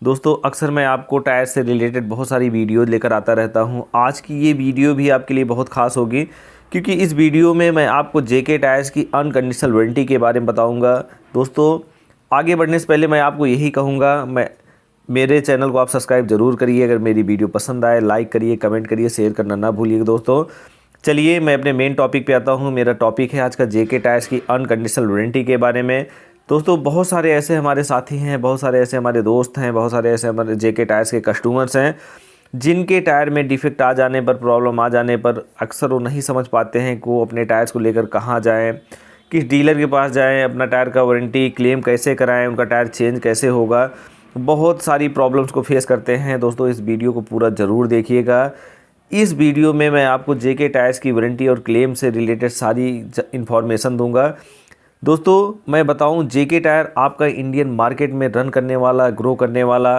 दोस्तों अक्सर मैं आपको टायर से रिलेटेड बहुत सारी वीडियो लेकर आता रहता हूं। आज की ये वीडियो भी आपके लिए बहुत ख़ास होगी क्योंकि इस वीडियो में मैं आपको जेके टायर्स की अनकंडीशनल वारंटी के बारे में बताऊंगा। दोस्तों आगे बढ़ने से पहले मैं आपको यही कहूँगा, मेरे चैनल को आप सब्सक्राइब ज़रूर करिए। अगर मेरी वीडियो पसंद आए लाइक करिए, कमेंट करिए, शेयर करना ना भूलिएगा। दोस्तों चलिए मैं अपने मेन टॉपिक पे आता हूँ। मेरा टॉपिक है आज का जेके टायर्स की अनकंडीशनल वारंटी के बारे में। दोस्तों बहुत सारे ऐसे हमारे साथी हैं, बहुत सारे ऐसे हमारे दोस्त हैं, बहुत सारे ऐसे हमारे जेके टायर्स के कस्टमर्स हैं जिनके टायर में डिफेक्ट आ जाने पर, प्रॉब्लम आ जाने पर अक्सर वो नहीं समझ पाते हैं कि वो अपने टायर्स को लेकर कहाँ जाएं, किस डीलर के पास जाएं, अपना टायर का वारंटी क्लेम कैसे कराएं, उनका टायर चेंज कैसे होगा। बहुत सारी प्रॉब्लम्स को फेस करते हैं। दोस्तों इस वीडियो को पूरा ज़रूर देखिएगा। इस वीडियो में मैं आपको जेके टायर्स की वारंटी और क्लेम से रिलेटेड सारी इन्फॉर्मेशन दूंगा। दोस्तों मैं बताऊं, जेके टायर आपका इंडियन मार्केट में रन करने वाला, ग्रो करने वाला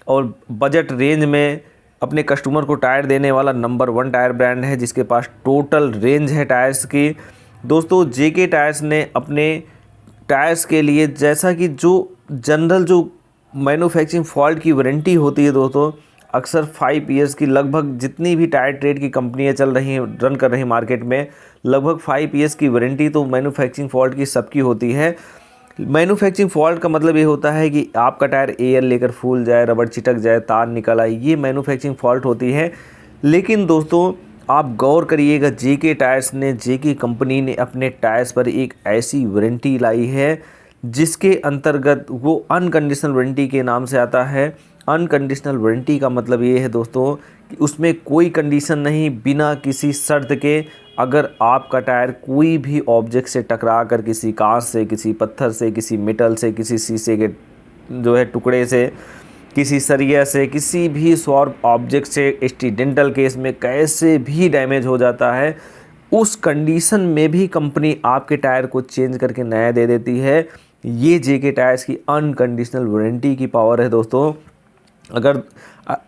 और बजट रेंज में अपने कस्टमर को टायर देने वाला नंबर 1 टायर ब्रांड है जिसके पास टोटल रेंज है टायर्स की। दोस्तों जेके टायर्स ने अपने टायर्स के लिए, जैसा कि जो जनरल जो मैन्युफैक्चरिंग फॉल्ट की वारंटी होती है दोस्तों, अक्सर 5 ईयर्स की, लगभग जितनी भी टायर ट्रेड की कंपनियां चल रही हैं, रन कर रही हैं मार्केट में, लगभग 5 ईयर्स की वारंटी तो मैन्युफैक्चरिंग फॉल्ट की सबकी होती है। मैन्युफैक्चरिंग फॉल्ट का मतलब ये होता है कि आपका टायर एयर लेकर फूल जाए, रबड़ चिटक जाए, तार निकल आए, ये मैन्युफैक्चरिंग फॉल्ट होती है। लेकिन दोस्तों आप गौर करिएगा, जेके टायर्स ने, जेके कंपनी ने अपने टायर्स पर एक ऐसी वारंटी लाई है जिसके अंतर्गत वो अनकंडीशनल वारंटी के नाम से आता है। अनकंडीशनल वारंटी का मतलब ये है दोस्तों कि उसमें कोई कंडीशन नहीं, बिना किसी शर्त के अगर आपका टायर कोई भी ऑब्जेक्ट से टकरा कर, किसी कांच से, किसी पत्थर से, किसी मेटल से, किसी शीशे के जो है टुकड़े से, किसी सरिया से, किसी भी शार्प ऑब्जेक्ट से, एक्सीडेंटल केस में कैसे भी डैमेज हो जाता है, उस कंडीशन में भी कंपनी आपके टायर को चेंज करके नया दे देती है। ये जेके टायर्स की अनकंडीशनल वारंटी की पावर है दोस्तों। अगर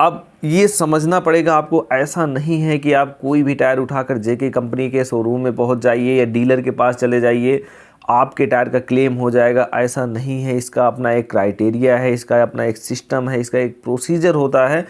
अब ये समझना पड़ेगा आपको, ऐसा नहीं है कि आप कोई भी टायर उठाकर जेके कंपनी के शोरूम में पहुंच जाइए या डीलर के पास चले जाइए, आपके टायर का क्लेम हो जाएगा। ऐसा नहीं है। इसका अपना एक क्राइटेरिया है, इसका अपना एक सिस्टम है, इसका एक प्रोसीजर होता है।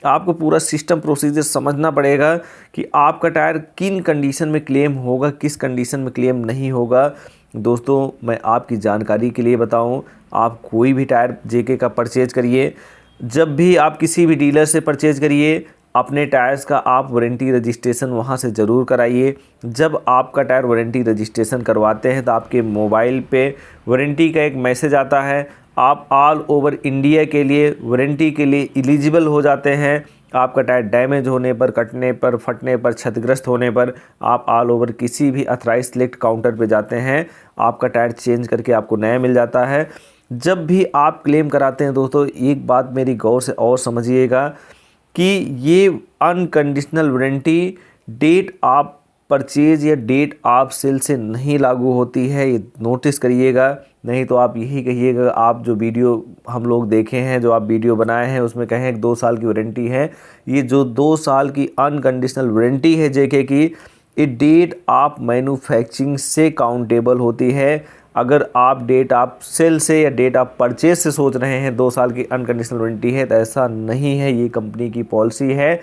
आपको पूरा सिस्टम प्रोसीजर समझना पड़ेगा कि आपका टायर किन कंडीशन में क्लेम होगा, किस कंडीशन में क्लेम नहीं होगा। दोस्तों मैं आपकी जानकारी के लिए बताऊं, आप कोई भी टायर जेके का परचेज करिए, जब भी आप किसी भी डीलर से परचेज करिए, अपने टायर्स का आप वारंटी रजिस्ट्रेशन वहां से ज़रूर कराइए। जब आपका टायर वारंटी रजिस्ट्रेशन करवाते हैं तो आपके मोबाइल पे वारंटी का एक मैसेज आता है। आप ऑल ओवर इंडिया के लिए वारंटी के लिए एलिजिबल हो जाते हैं। आपका टायर डैमेज होने पर, कटने पर, फटने पर, क्षतिग्रस्त होने पर आप ऑल ओवर किसी भी अथराइज सेलेक्ट काउंटर पे जाते हैं, आपका टायर चेंज करके आपको नया मिल जाता है। जब भी आप क्लेम कराते हैं दोस्तों, एक बात मेरी गौर से और समझिएगा कि ये अनकंडीशनल वारंटी डेट आप परचेज या डेट आप सेल से नहीं लागू होती है, ये नोटिस करिएगा। नहीं तो आप यही कहिएगा, आप जो वीडियो हम लोग देखे हैं, जो आप वीडियो बनाए हैं, उसमें कहें 2 साल की वारंटी है। ये जो 2 साल की अनकंडीशनल वारंटी है जेके की, ये डेट आप मैन्युफैक्चरिंग से काउंटेबल होती है। अगर आप डेट आप सेल से या डेट आप परचेज से सोच रहे हैं 2 साल की अनकंडीशनल वारंटी है, तो ऐसा नहीं है। ये कंपनी की पॉलिसी है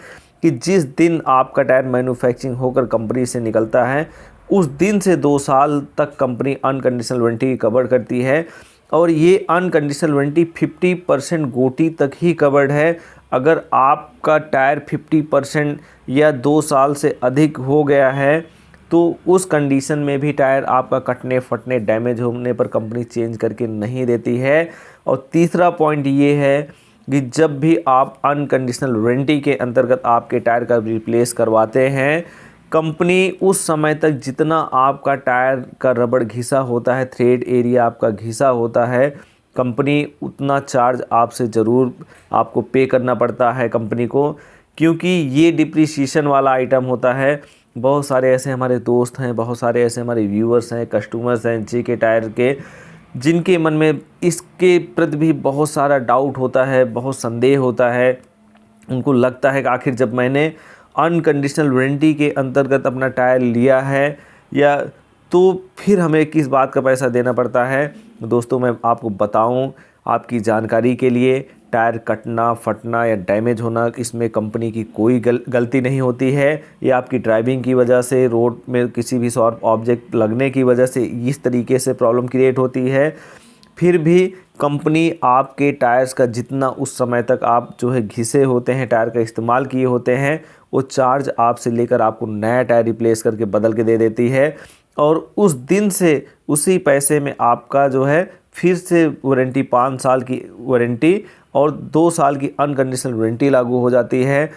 कि जिस दिन आपका टायर मैन्युफैक्चरिंग होकर कंपनी से निकलता है, उस दिन से 2 साल तक कंपनी अनकंडीशनल वारंटी कवर करती है। और ये अनकंडीशनल वारंटी 50% गोटी तक ही कवर्ड है। अगर आपका टायर 50% या 2 साल से अधिक हो गया है तो उस कंडीशन में भी टायर आपका कटने, फटने, डैमेज होने पर कंपनी चेंज करके नहीं देती है। और तीसरा पॉइंट ये है कि जब भी आप अनकंडीशनल वारंटी के अंतर्गत आपके टायर का रिप्लेस करवाते हैं, कंपनी उस समय तक जितना आपका टायर का रबड़ घिसा होता है, थ्रेड एरिया आपका घिसा होता है, कंपनी उतना चार्ज आपसे ज़रूर आपको पे करना पड़ता है कंपनी को, क्योंकि ये डिप्रिसिएशन वाला आइटम होता है। बहुत सारे ऐसे हमारे दोस्त हैं, बहुत सारे ऐसे हमारे व्यूअर्स हैं, कस्टमर्स हैं जेके टायर के, जिनके मन में इसके प्रति भी बहुत सारा डाउट होता है, बहुत संदेह होता है। उनको लगता है कि आखिर जब मैंने अनकंडीशनल वारंटी के अंतर्गत अपना टायर लिया है या तो फिर हमें किस बात का पैसा देना पड़ता है। दोस्तों मैं आपको बताऊं, आपकी जानकारी के लिए, टायर कटना, फटना या डैमेज होना, इसमें कंपनी की कोई गलती नहीं होती है। ये आपकी ड्राइविंग की वजह से, रोड में किसी भी शॉर्प ऑब्जेक्ट लगने की वजह से इस तरीके से प्रॉब्लम क्रिएट होती है। फिर भी कंपनी आपके टायर्स का जितना उस समय तक आप जो है घिसे होते हैं, टायर का इस्तेमाल किए होते हैं, वो चार्ज आपसे लेकर आपको नया टायर रिप्लेस करके बदल के दे देती है। और उस दिन से उसी पैसे में आपका जो है फिर से वारंटी, 5 साल की वारंटी और 2 साल की अनकंडीशनल वारंटी लागू हो जाती है।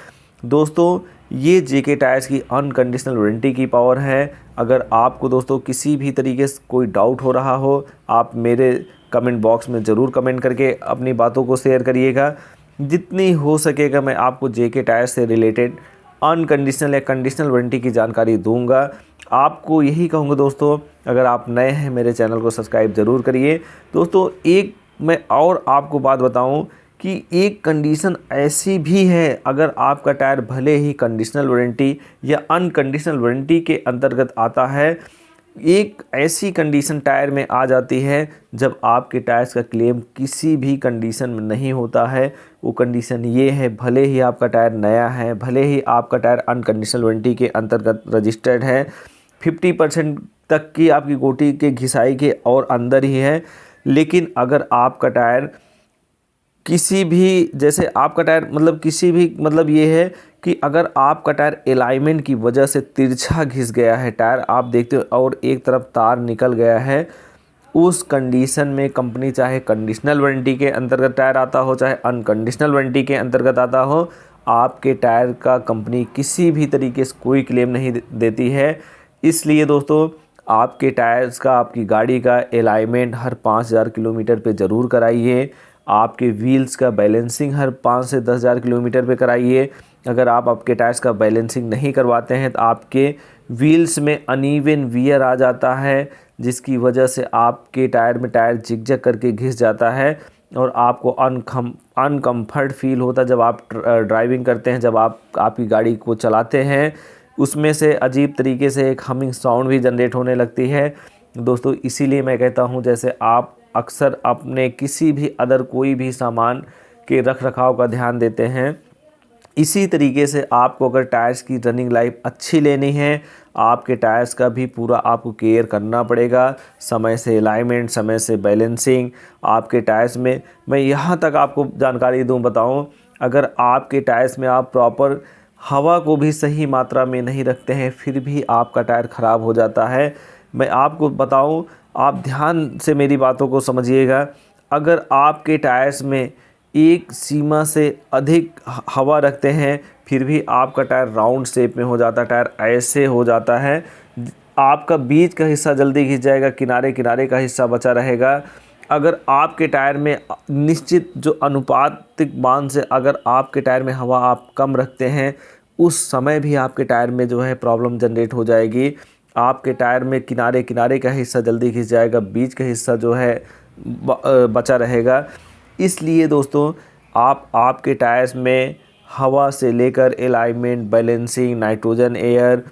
दोस्तों, ये जेके टायर्स की अनकंडीशनल वारंटी की पावर है। अगर आपको दोस्तों किसी भी तरीके से कोई डाउट हो रहा हो, आप मेरे कमेंट बॉक्स में ज़रूर कमेंट करके अपनी बातों को शेयर करिएगा। जितनी हो सकेगा मैं आपको जेके टायर्स से रिलेटेड अनकंडीशनल या कंडीशनल वारंटी की जानकारी दूंगा। आपको यही कहूँगा दोस्तों, अगर आप नए हैं मेरे चैनल को सब्सक्राइब ज़रूर करिए। दोस्तों, एक मैं और आपको बात बताऊं कि एक कंडीशन ऐसी भी है, अगर आपका टायर भले ही कंडीशनल वारंटी या अनकंडीशनल वारंटी के अंतर्गत आता है, एक ऐसी कंडीशन टायर में आ जाती है जब आपके टायर्स का क्लेम किसी भी कंडीशन में नहीं होता है। वो कंडीशन ये है, भले ही आपका टायर नया है, भले ही आपका टायर अनकंडीशनल वारंटी के अंतर्गत रजिस्टर्ड है, 50% तक की आपकी गोटी के घिसाई के और अंदर ही है, लेकिन अगर आपका टायर किसी भी, जैसे आपका टायर मतलब किसी भी, मतलब ये है कि अगर आपका टायर अलाइनमेंट की वजह से तिरछा घिस गया है टायर, आप देखते हो, और एक तरफ तार निकल गया है, उस कंडीशन में कंपनी चाहे कंडीशनल वारंटी के अंतर्गत टायर आता हो, चाहे अनकंडीशनल वारंटी के अंतर्गत आता हो, आपके टायर का कंपनी किसी भी तरीके से कोई क्लेम नहीं देती है। इसलिए दोस्तों, आपके टायर्स का, आपकी गाड़ी का अलाइनमेंट हर 5000 किलोमीटर पे ज़रूर कराइए। आपके व्हील्स का बैलेंसिंग हर 5 से 10,000 किलोमीटर पे कराइए। अगर आप आपके टायर्स का बैलेंसिंग नहीं करवाते हैं तो आपके व्हील्स में अनइवन वियर आ जाता है, जिसकी वजह से आपके टायर में टायर जिग-जग करके घिस जाता है और आपको अनकम्फर्ट फील होता है जब आप ड्राइविंग करते हैं। जब आप आपकी गाड़ी को चलाते हैं, उसमें से अजीब तरीके से एक हमिंग साउंड भी जनरेट होने लगती है। दोस्तों, इसीलिए मैं कहता हूं, जैसे आप अक्सर अपने किसी भी अदर कोई भी सामान के रख रखाव का ध्यान देते हैं, इसी तरीके से आपको अगर टायर्स की रनिंग लाइफ अच्छी लेनी है, आपके टायर्स का भी पूरा आपको केयर करना पड़ेगा। समय से अलाइनमेंट, समय से बैलेंसिंग आपके टायर्स में। मैं यहाँ तक आपको जानकारी बताऊँ, अगर आपके टायर्स में आप प्रॉपर हवा को भी सही मात्रा में नहीं रखते हैं, फिर भी आपका टायर ख़राब हो जाता है। मैं आपको बताऊं, आप ध्यान से मेरी बातों को समझिएगा। अगर आपके टायर्स में एक सीमा से अधिक हवा रखते हैं, फिर भी आपका टायर राउंड शेप में हो जाता है, टायर ऐसे हो जाता है, आपका बीच का हिस्सा जल्दी घिस जाएगा, किनारे किनारे का हिस्सा बचा रहेगा। अगर आपके टायर में निश्चित जो अनुपातिक मान से अगर आपके टायर में हवा आप कम रखते हैं, उस समय भी आपके टायर में जो है प्रॉब्लम जनरेट हो जाएगी। आपके टायर में किनारे किनारे का हिस्सा जल्दी घिस जाएगा, बीच का हिस्सा जो है बचा रहेगा। इसलिए दोस्तों, आप आपके टायर्स में हवा से लेकर अलाइनमेंट, बैलेंसिंग, नाइट्रोजन एयर,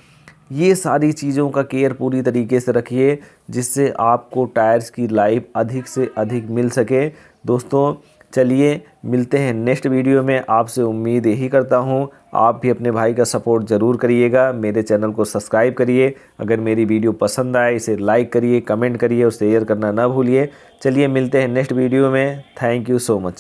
ये सारी चीज़ों का केयर पूरी तरीके से रखिए, जिससे आपको टायर्स की लाइफ अधिक से अधिक मिल सके। दोस्तों, चलिए मिलते हैं नेक्स्ट वीडियो में। आपसे उम्मीद यही करता हूँ आप भी अपने भाई का सपोर्ट ज़रूर करिएगा। मेरे चैनल को सब्सक्राइब करिए। अगर मेरी वीडियो पसंद आए, इसे लाइक करिए, कमेंट करिए और शेयर करना ना भूलिए। चलिए मिलते हैं नेक्स्ट वीडियो में। Thank you so much.